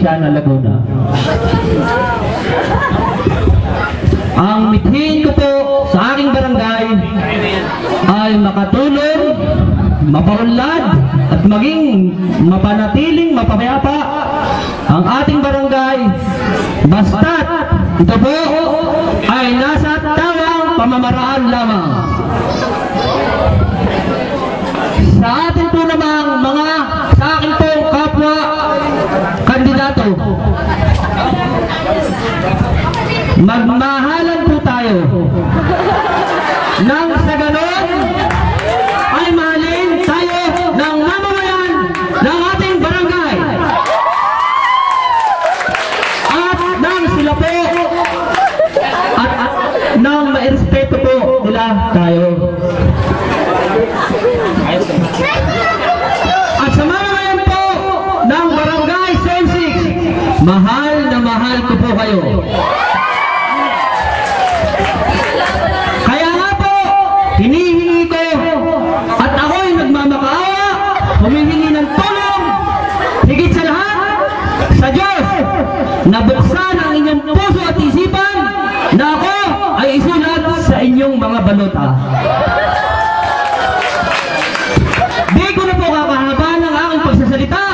probinsya ng Laguna. Ang mithin ko po sa aking barangay ay makatulong, mapaunlad at maging mapanatiling mapapayapa ang ating barangay, basta't ito po ay nasa tamang pamamaraan lamang. Sa atin po namang sa akin po kapwa kandidato, magmahalan po tayo nang sa ganon ay mahalin tayo ng mamamayan ng ating barangay at nang sila po at nang mairespeto po nila tayo. At sa mamamayan po ng barangay Sensik, mahal na mahal ko po kayo. Kaya nga po, hinihingi ko at ako'y nagmamakaawa, humihingi ng tulong, higit sa lahat, sa Diyos, na buksan ang inyong puso at isipan na ako ay isulat sa inyong mga balota. Di ko na po kakahaba ng aking pagsasalita,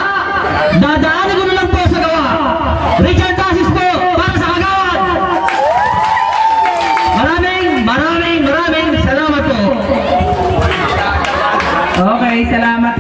dadaanin ko na lang po sa gawa. Richard Dasis po, para sa Kagawad. Maraming salamat po. Okay, salamat.